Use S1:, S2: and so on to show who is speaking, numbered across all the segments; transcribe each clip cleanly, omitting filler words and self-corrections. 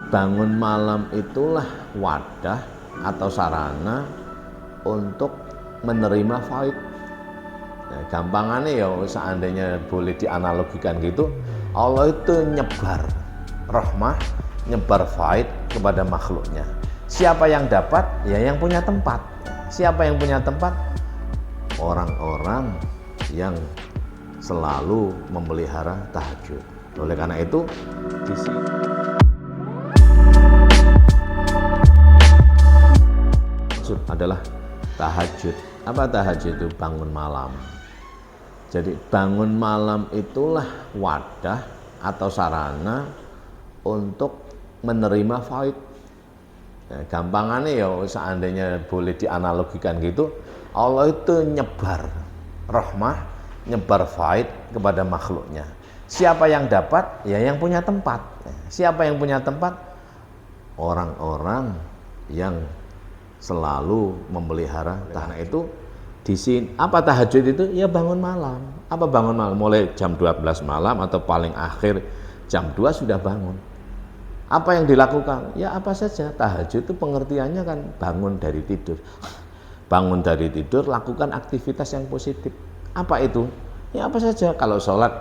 S1: bangun malam itulah wadah atau sarana untuk menerima faid. Nah, gampangannya ya seandainya boleh dianalogikan gitu, Allah itu nyebar rahmah, nyebar faid kepada makhluknya. Siapa yang dapat? Ya yang punya tempat. Siapa yang punya tempat? Orang-orang yang selalu memelihara tahajud. Oleh karena itu, di sini adalah tahajud. Apa tahajud itu? Bangun malam. Jadi bangun malam itulah wadah atau sarana untuk menerima faid. Nah, gampangannya ya seandainya boleh dianalogikan gitu, Allah itu nyebar rahmah, nyebar faid kepada makhluknya. Siapa yang dapat? Ya yang punya tempat. Siapa yang punya tempat? Orang-orang yang selalu memelihara. Karena itu di sini apa tahajud itu? Ya bangun malam. Apa bangun malam? Mulai jam 12 malam atau paling akhir jam 2 sudah bangun. Apa yang dilakukan? Ya apa saja. Tahajud itu pengertiannya kan bangun dari tidur. Bangun dari tidur, lakukan aktivitas yang positif. Apa itu? Ya apa saja. Kalau sholat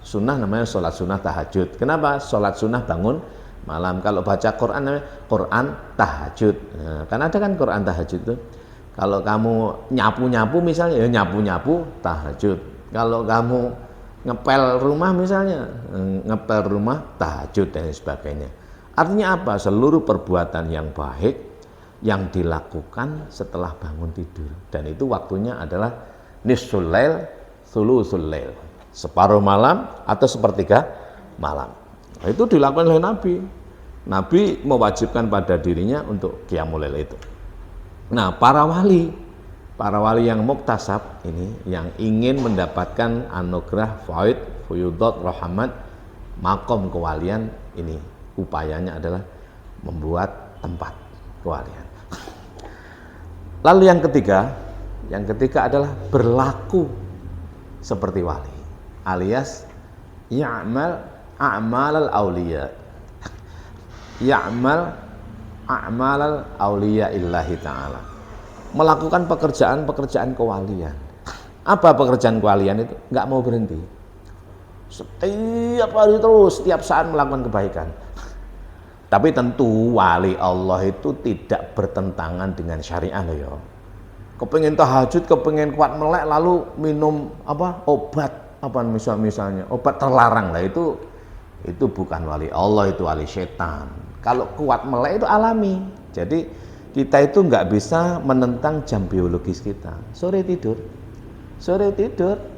S1: sunnah namanya sholat sunnah tahajud. Kenapa? Sholat sunnah bangun malam. Kalau baca Quran namanya Quran tahajud. Nah, kan ada kan Quran tahajud itu. Kalau kamu nyapu-nyapu misalnya, ya nyapu-nyapu tahajud. Kalau kamu ngepel rumah misalnya, ngepel rumah tahajud dan sebagainya. Artinya apa? Seluruh perbuatan yang baik yang dilakukan setelah bangun tidur. Dan itu waktunya adalah nisful lail, thuluthul lail. Separuh malam atau sepertiga malam. Itu dilakukan oleh Nabi. Nabi mewajibkan pada dirinya untuk qiyamul lail itu. Nah, para wali yang muktasab ini, yang ingin mendapatkan anugerah faid, fuyudat, rahmat, makom kewalian ini, upayanya adalah membuat tempat kewalian. Lalu yang ketiga adalah berlaku seperti wali, alias ya'mal a'malal auliya. Ya'mal a'malal auliya illahi ta'ala. Melakukan pekerjaan-pekerjaan kewalian. Apa pekerjaan kewalian itu? Enggak mau berhenti. Setiap hari terus, setiap saat melakukan kebaikan. Tapi tentu wali Allah itu tidak bertentangan dengan syariah loh ya. Kepengen tahajud, kepengen kuat melek lalu minum obat misalnya obat terlarang lah, itu bukan wali Allah, itu wali setan. Kalau kuat melek itu alami. Jadi kita itu nggak bisa menentang jam biologis kita. Sore tidur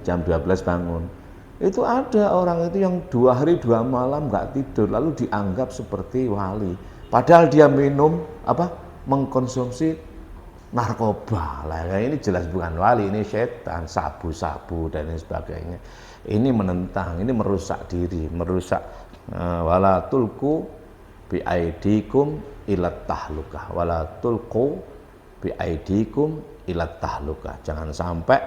S1: jam 12 bangun. Itu ada orang itu yang 2 hari 2 malam nggak tidur lalu dianggap seperti wali. Padahal dia minum mengkonsumsi narkoba. Lah ini jelas bukan wali, ini setan, sabu-sabu dan lain sebagainya. Ini menentang, ini merusak diri, merusak wala tulku bi aidikum ilat tahlukah. Wala tulku bi aidikum ilat tahlukah. Jangan sampai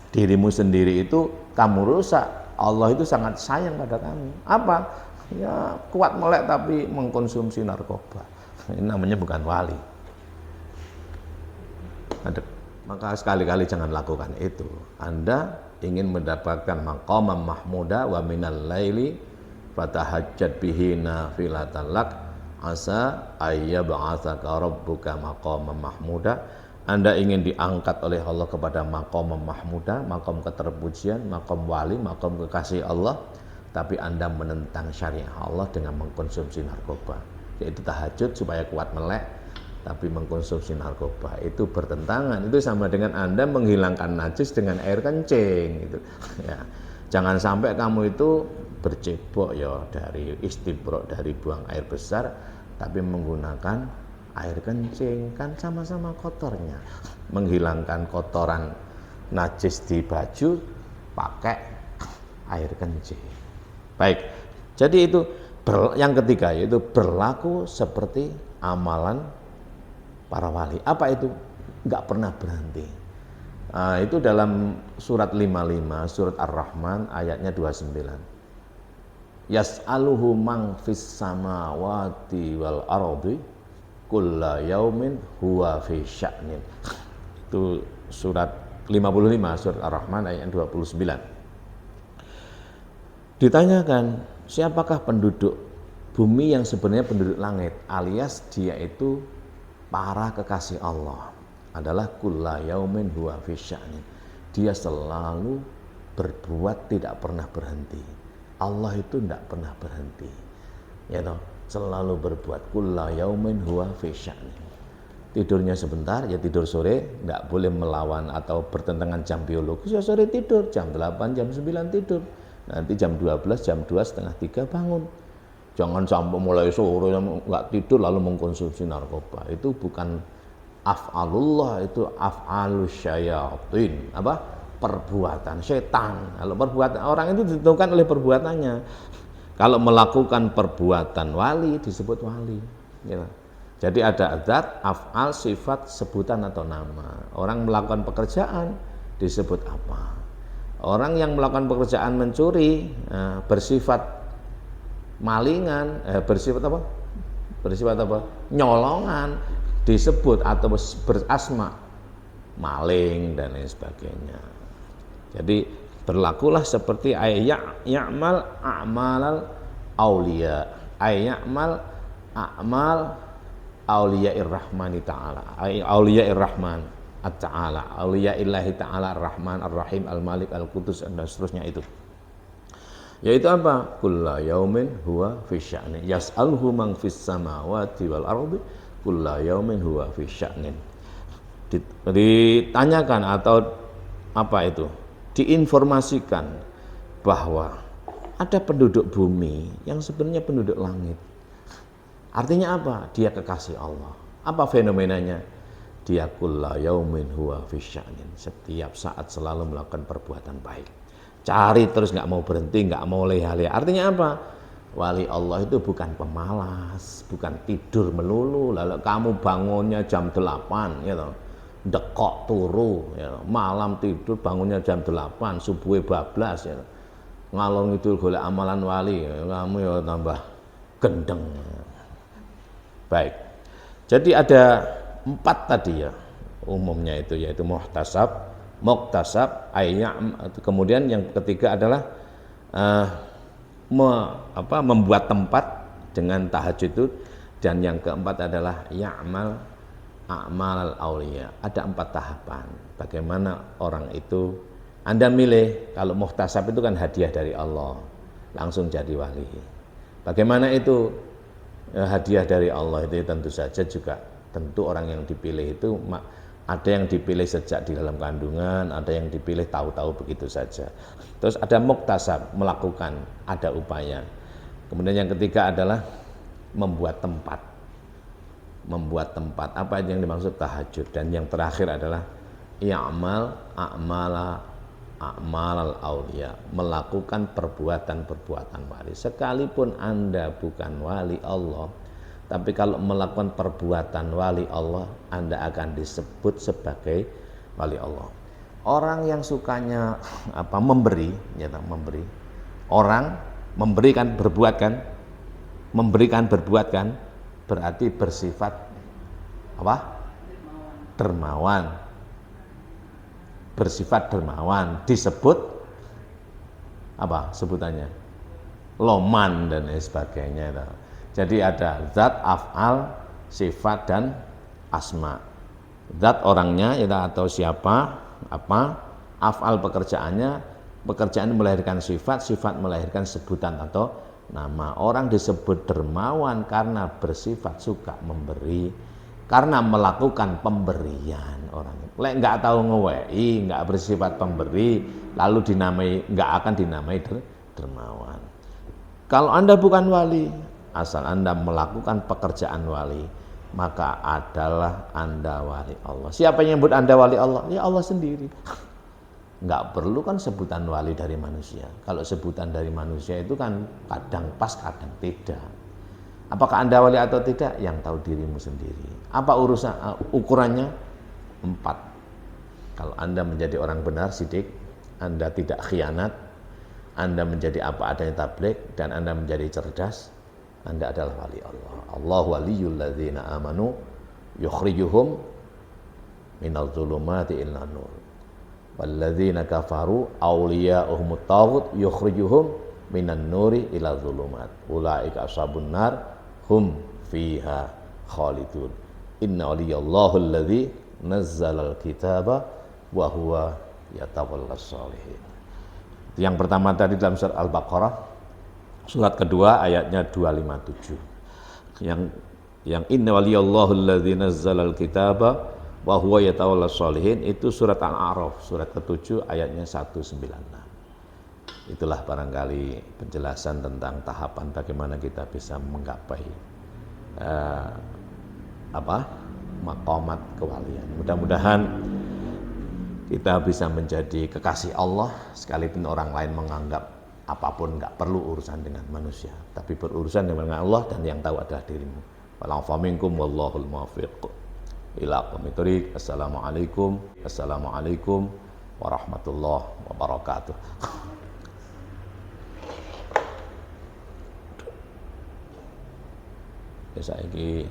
S1: dirimu sendiri itu kamu rusak. Allah itu sangat sayang pada kamu. Apa? Ya kuat melek tapi mengkonsumsi narkoba. Ini namanya bukan wali. Maka sekali-kali jangan lakukan itu. Anda ingin mendapatkan maqamam mahmuda wa minal laili fatahajjat bihi nafilatan lak asa ayyab'atsaka rabbuka maqamam mahmuda. Anda ingin diangkat oleh Allah kepada maqam mahmuda, maqam keterpujian, maqam wali, maqam kekasih Allah, tapi Anda menentang syariah Allah dengan mengkonsumsi narkoba. Yaitu tahajud supaya kuat melek, tapi mengkonsumsi narkoba. Itu bertentangan. Itu sama dengan Anda menghilangkan najis dengan air kencing gitu. Ya. Jangan sampai kamu itu bercebok ya dari istibrok, dari buang air besar, tapi menggunakan air kencing, kan sama-sama kotornya. Menghilangkan kotoran najis di baju pakai air kencing. Baik, jadi itu yang ketiga, yaitu berlaku seperti amalan para wali. Apa itu? Enggak pernah berhenti. Itu dalam surat 55, surat Ar-Rahman ayatnya 29. Yas'aluhu man fis samawati wal ardi kulla yaumin huwa fi sya'nin. Itu surat 55 surat Ar-Rahman ayat 29. Ditanyakan, siapakah penduduk bumi yang sebenarnya penduduk langit, alias dia itu para kekasih Allah, adalah kulla yaumin huwa fi sya'nin. Dia selalu berbuat, tidak pernah berhenti. Allah itu tidak pernah berhenti, ya toh, selalu berbuat. Kulla yaumin huwa fi sya'nin. Tidurnya sebentar, ya tidur sore, tidak boleh melawan atau bertentangan jam biologis, ya sore tidur, jam 8, jam 9 tidur. Nanti jam 12, jam 2, setengah 3 bangun. Jangan sampai mulai sore nggak tidur lalu mengkonsumsi narkoba. Itu bukan af'alullah, itu af'alus syayatin. Apa? Perbuatan setan. Kalau perbuatan orang itu ditentukan oleh perbuatannya. Kalau melakukan perbuatan wali disebut wali. Ya. Jadi ada zat, af'al, sifat, sebutan atau nama. Orang melakukan pekerjaan disebut apa? Orang yang melakukan pekerjaan mencuri, bersifat malingan, bersifat apa? Bersifat apa? Nyolongan disebut atau berasma maling dan lain sebagainya. Jadi berlakulah seperti ya'mal a'malal auliya, ya'mal a'mal auliya'ir rahmani ta'ala, auliya'ir rahman at-ta'ala, auliya'illahi ta'ala ar-rahman ar-rahim al-malik al-qudus dan seterusnya itu. Yaitu apa? Kulla yaumin huwa fi sya'nin. Yas'alhu man fis samawati wal ardi kulla yaumin huwa fi sya'nin. Ditanyakan atau apa itu? Diinformasikan bahwa ada penduduk bumi yang sebenarnya penduduk langit. Artinya apa? Dia kekasih Allah. Apa fenomenanya? Dia kulla yaumin huwa fi sya'nin. Setiap saat selalu melakukan perbuatan baik. Cari terus, nggak mau berhenti, nggak mau leha-leha. Artinya apa? Wali Allah itu bukan pemalas, bukan tidur melulu. Lalu kamu bangunnya jam 8, ya toh, dekok turu, ya toh. Malam tidur bangunnya jam 8, subuhnya bablas, ya toh. Ngalor ngidul golek amalan wali, kamu ya tambah gendeng. Baik. Jadi ada 4 tadi ya umumnya itu, yaitu muhtasab, muktasab, kemudian yang ketiga adalah membuat tempat dengan tahajud itu, dan yang keempat adalah ya'mal a'malal auliya. Ada 4 tahapan bagaimana orang itu Anda milih. Kalau muhtasab itu kan hadiah dari Allah, langsung jadi wali. Bagaimana itu hadiah dari Allah itu? Tentu saja juga tentu orang yang dipilih itu ada yang dipilih sejak di dalam kandungan, ada yang dipilih tahu-tahu begitu saja. Terus ada muktasab, melakukan, ada upaya. Kemudian yang ketiga adalah membuat tempat. Membuat tempat, apa yang dimaksud? Tahajud. Dan yang terakhir adalah i'mal a'malal auliya, melakukan perbuatan-perbuatan wali. Sekalipun Anda bukan wali Allah, tapi kalau melakukan perbuatan wali Allah, Anda akan disebut sebagai wali Allah. Orang yang sukanya memberi, ya, memberi. Orang memberikan, berbuat kan? Memberikan, berbuat kan? Berarti bersifat apa? Dermawan. Bersifat dermawan, disebut apa sebutannya? Loman dan lain sebagainya. Jadi ada zat, af'al, sifat dan asma. Zat orangnya ya, atau siapa, apa, af'al pekerjaannya, pekerjaan melahirkan sifat, sifat melahirkan sebutan atau nama. Orang disebut dermawan karena bersifat suka memberi, karena melakukan pemberian. Orang lek nggak tahu ngewei, nggak bersifat pemberi, lalu dinamai, nggak akan dinamai dermawan. Kalau Anda bukan wali, asal Anda melakukan pekerjaan wali, maka adalah Anda wali Allah. Siapa yang nyebut Anda wali Allah? Ya Allah sendiri. Nggak perlu kan sebutan wali dari manusia. Kalau sebutan dari manusia itu kan kadang pas, kadang tidak. Apakah Anda wali atau tidak? Yang tahu dirimu sendiri. Apa urusan ukurannya? 4. Kalau Anda menjadi orang benar, sidik, Anda tidak khianat, Anda menjadi apa adanya tabligh dan Anda menjadi cerdas, Anda adalah wali Allah. Allah waliyul ladzina amanu yukhrijuhum minal zulumati ilan nur. Walladzina kafaru awliya'uhumut taghut yukhrijuhum minan nuri ila zulumat. Ulaika ashabun nar hum fiha khalidun. Inna waliyallahu alladzi nazzalal kitaba wa huwa yatawallas sholihin. Yang pertama tadi dalam surat Al-Baqarah, surat kedua ayatnya 257. Yang inna waliyallahu alladzi nazzalal kitaba wa huwa yatawallas sholihin itu surat Al-A'raf, surat ke-7 ayatnya 196. Itulah barangkali penjelasan tentang tahapan bagaimana kita bisa menggapai maqamat kewalian. Mudah-mudahan kita bisa menjadi kekasih Allah sekalipun orang lain menganggap apapun enggak perlu urusan dengan manusia, tapi berurusan dengan Allah dan yang tahu adalah dirimu. Wallahu minkum wallahul muwaffiq ila aqwamit thoriq. Assalamualaikum warahmatullahi wabarakatuh. Saiki